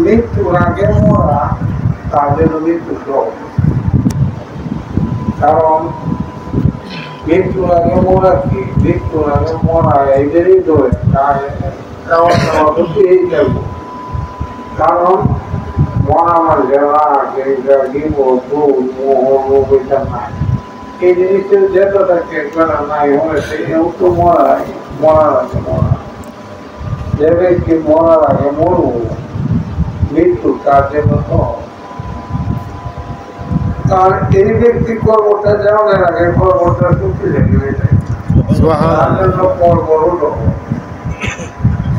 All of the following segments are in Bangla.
মৃত্যুর আগে মরা তার জন্য মৃত্যু সহজ। কারণ মৃত্যুর আগে মরা কি, মৃত্যুর আগে মরা এদেরই ধরে কারণ মরা আমার যারা নাই এই জিনিসের যেটাকে নাই হয়েছে এও তো মরার আগে মরা। যে ব্যক্তি মরার আগে মরবো মৃত্যু তার জন্য তার এই ব্যক্তি কর্মটা যাওয়ার আগে কর্মটা সুখী লেগে যায়।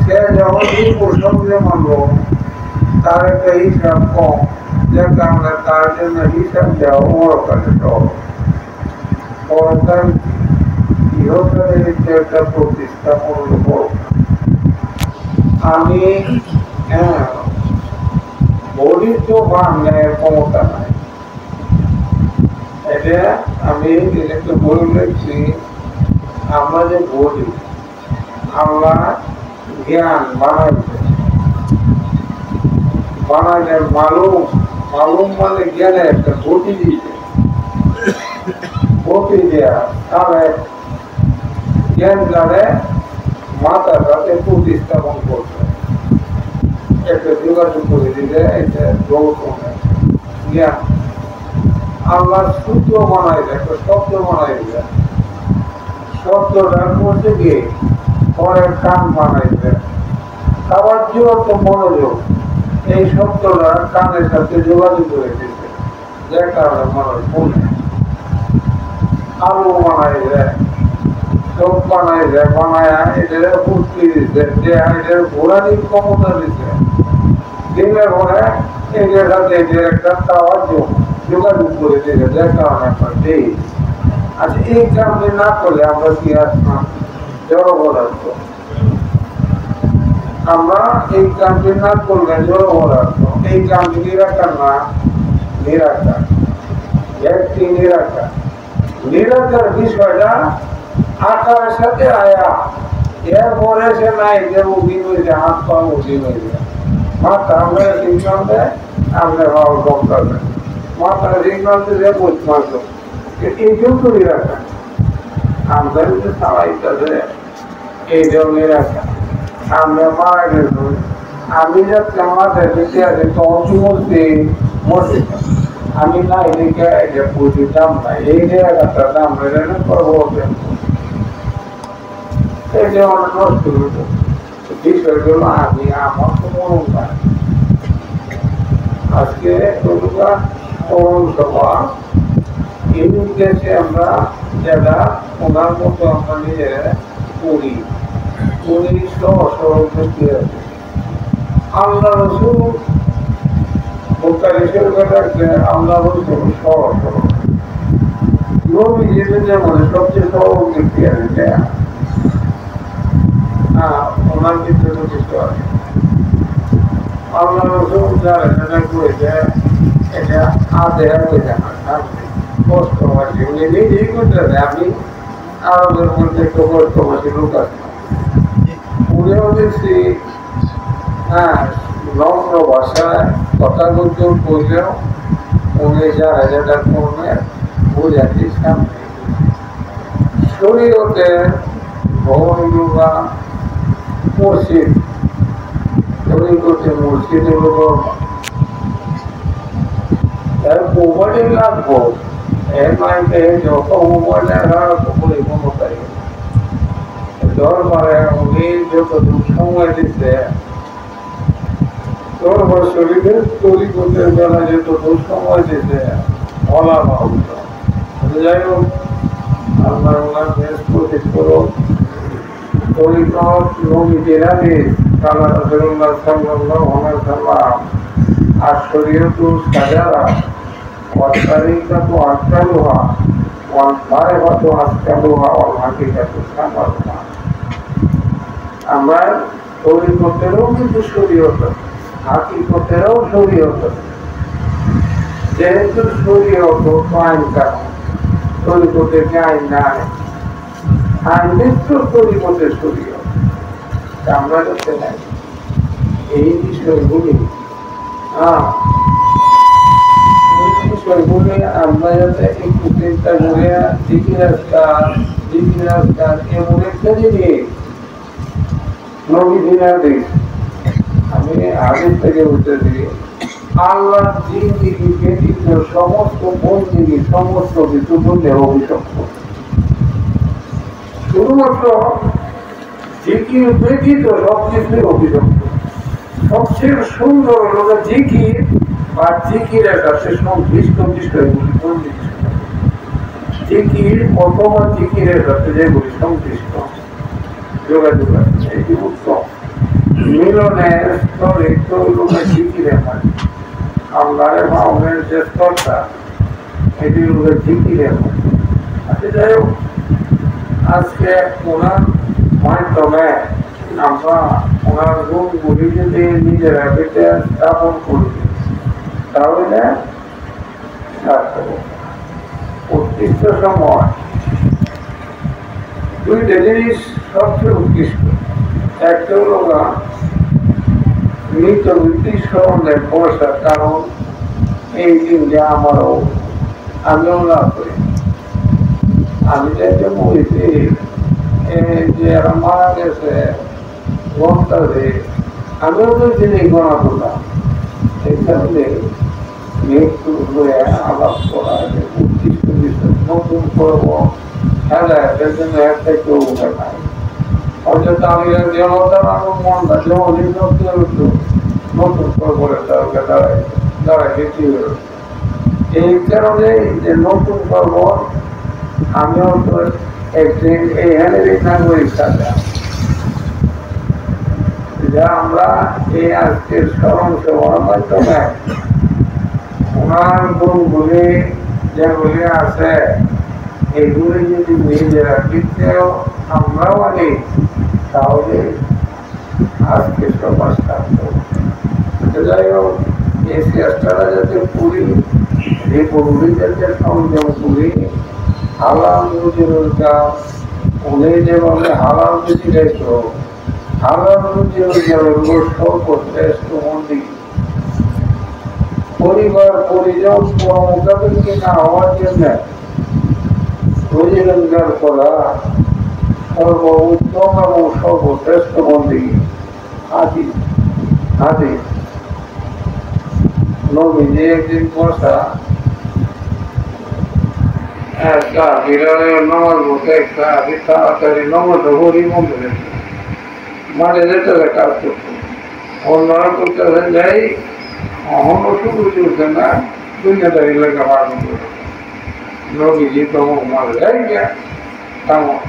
সে যখন এই প্রসঙ্গে মানলো তার একটা হিসাব কম, যে কারণে তার জন্য হিসাব দেওয়া বড় কাজে সহজ। পরকাল ইহকালের একটা প্রতিষ্ঠা করলো বড়। আমি বডির তো বাংলায় ক্ষমতা নাই, এটা আমি একটা বই লিখছি। আমরা যে বলি আমরা জ্ঞান বানাইলে মালুম মানে জ্ঞানের একটা গতি দিতে গতি দেয়া, তাহলে জ্ঞান দ্বারা মাথার সাথে প্রতিস্থাপন করছে, একটা যোগাযোগ করে দিলে এটা যৌথ জ্ঞান। আল্লাহ সূত্র বানাইলে একটা শব্দ বানাইলে, শব্দটা করতে গিয়ে পরে কান বানাইলে, খাবার যত মনোযোগ এই শব্দটা কানের সাথে যোগাযোগ করে দিতে, যে কারণে মানুষ বলে। আলু বানাইলে, চোখ বানাইলে, বানায় এটা পুষ্টি দিতে, এটার ঘোরানির ক্ষমতা দিতে, দিলে পরে এটার সাথে এটার একটা খাওয়ার যোগাযোগ করে দিতে, যে কারণে আমরা দেই। আচ্ছা, এই কামটি না করলে আমরা কি আসলাম জড় পদার্থ। আমরা এই কামটি না করলে জড় পদার্থ। এই কামটি নিরাকার না নিরাকার, একটি নিরাকার। নিরাকার বিষয়টা আকারের সাথে আয়া, এরপরে সে নাই যে উদিন হয়েছে, হাত পা উদিন হয়েছে, মাথা আমরা সিগনাল দেয়, আমরা হওয়ার কম করবেন, মাথা সিগনাল দিলে বুঝতে এই জন্য নিরাকার। আমরা যদি চালাইতে এই জন্য নিরাকার। আমরা মারা গেল, আমি যাতে মাথায় বেঁচে আছে তখন বলতে মরতে, আমি না এদিকে এটা বুঝিতাম না, এই নিরাকারটা দাম করবো, এই যে অনেক নষ্ট হইল বিষয়গুলো। আমি আমার তো মরণ না। আজকে তরুণ সভা এই উদ্দেশ্যে আমরা যারা ওনার মতো আমরা নিজেরা করি, সহজ ব্যক্তি আছে। আল্লাহ রসুল আল্লাহ রসুল সহজ নবী যেমন সবচেয়ে সহজ ব্যক্তি আছে, ওনার কিন্তু কিছু আছে। আল্লাহ রসুল যারা এটা করেছে, এটা আধে কষ্ট আছে, উনি নিজেই করতে হবে। আমি আরবের মধ্যে একটু কষ্টবাসী লোক আছে, উনিও দেখছি নম্র ভাষায় কথা বলতে বললেও উনি যারা যেটা করবে বোঝাতে সামনে। শরীয়তে ভবনগুলা মসজিদ, শরীয়তে মসজিদ হলো মোবাইল লাগবো, এর মাইকে যত মোবাইলের পরিপূর্ণতাই দরবারে উনি যতটুকু সময় দিচ্ছে, দরবার শরীরের তরিকতের বেলা যতটুকু সময় দিচ্ছে বলা ভাবত। যাই হোক, আপনার ওনার বেশ প্রতিষ্ঠ করো তরিকত নবীদের আগে সাল্লাহ রাসূলুল্লাহ সাল্লাল্লাহু আলাইহি ওয়াসাল্লাম আর শরীয়তু সাজারা والطريقة أشكالها والمعرفة أشكالها والحقيقة أشكالها। আমরা তরিকতেরও কিন্তু শরীয়ত, হাকিকতেরও শরীয়ত। যেহেতু শরীয়ত আইন কানুন, তরিকতে আইন নাই, আইন তো তরিকতের শরীয়ত। আমরা করতে নাই এই বিষয়গুলি বিষয়গুলি আমরা যাতে একটু চিন্তা করে জিজ্ঞাসা এমন একটা জিনিস নবী দিনাদি আমি আগের থেকে বলতেছি আল্লাহ জিন্দিগি ব্যতীত সমস্ত বন্দিগি সমস্ত কিছু বললে অভিশপ্ত শুধুমাত্র জিকির ব্যতীত সবকিছুই অভিশপ্ত সবচেয়ে সুন্দর হল জিকির বা জিকিরের কাছে সংশ্লিষ্ট বিষয়গুলি জিকির অথবা জিকিরের কাছে যেগুলি সংশ্লিষ্ট যোগাযোগ আছে এটি উত্তম মিলনের স্তরে লোকের জিকিরে হয় আল্লাহর মাহমের যে স্তরটা এটি লোকের জিকিরে হয় আচ্ছা যাই হোক আজকে ওনার মাধ্যমে আমরা ওনার গুণগুলি যদি নিজেরা পেটে স্থাপন করি তাহলে উৎকৃষ্ট সময় দুইটা জিনিস সবচেয়ে উৎকৃষ্ট একটা হল মৃত ব্যক্তি স্মরণের পয়সা কারণ এই দিনটা আমারও আমিও না করি আমি যাইতে বলেছি যে এরা মারা গেছে গণতাছে আমিও তো জিনিস গণা করলাম এই কারণে মৃত্যু হয়ে আলাপ করা উৎকৃষ্ট বিষয় নতুন করবো হেদায়তের জন্য একটা কেউ উপায় নাই হয়তো তামিলের জনতার আমার মনটা যেমন নতুন করে তাকে দাঁড়াইতে কি হল এই কারণে যে নতুন করব আমিও তো একদিন এইখানে নাগরিক থাকা যা আমরা এই আজকের স্মরণ সভার মাধ্যমে ওনার গুণগুলি যেগুলি আছে এগুলি যদি নিজেরা দিতেও আমরাও আনি তাহলে আজকে সমাজ থাকতো যাই হোক এই চেষ্টাটা যাতে করি এই বন্ধু যাতে সংযম করি হালাল রুজির কাজ উনি যেভাবে হালাল রুজি রেখেছ হালাল রুজির সর্বশ্রেষ্ঠ মন্দির পরিবার পরিজন মোকাবিলা না হওয়ার জন্য রোজগার করা সর্বোত্তম এবং সর্বশ্রেষ্ঠ মন্দির হাতি হাতি নবীজি একদিন বসা একটা বিড়ালের নামাজ বসে একটা আগে তাড়াতাড়ি নামাজ হরি মন্দিরে মাঝে যেতে কাজ করতো অন্যরা করতে যাই অহনো শুরু চলছে না দুনিয়াদারি লেখা পালন করে নবীজি তখন মারা যায় গিয়া তেমন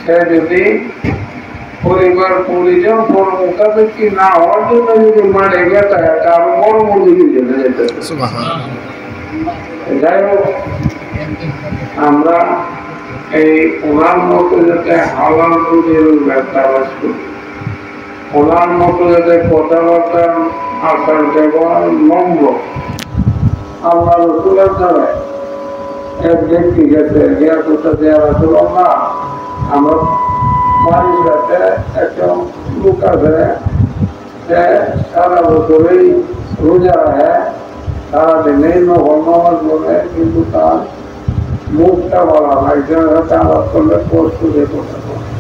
সে যদি পরিবার পরিজন বড় মোকাবেকি না হওয়ার জন্য যদি মারে গেছে আরো বড় মন্দিরে চলে যেতে যাই হোক আমরা এই ওনার মতো যাতে হালাল রুজির ব্যবহার করি ওনার মতো যাতে কথাবার্তা আসার ব্যবহার নম্র আল্লাহ রসুলের দ্বারা এক ব্যক্তি গেছে গিয়াটা দেওয়া রসুল না আমরা বাড়ির সাথে একটা লোক আছে সে সারা বছরেই রোজা রাখে সারাদিনেই নকল নামাজ বলে কিন্তু তার মুখটা বলা হয় একজনের সাথে আলাপ করলে প্রস্তুতি করতে পারে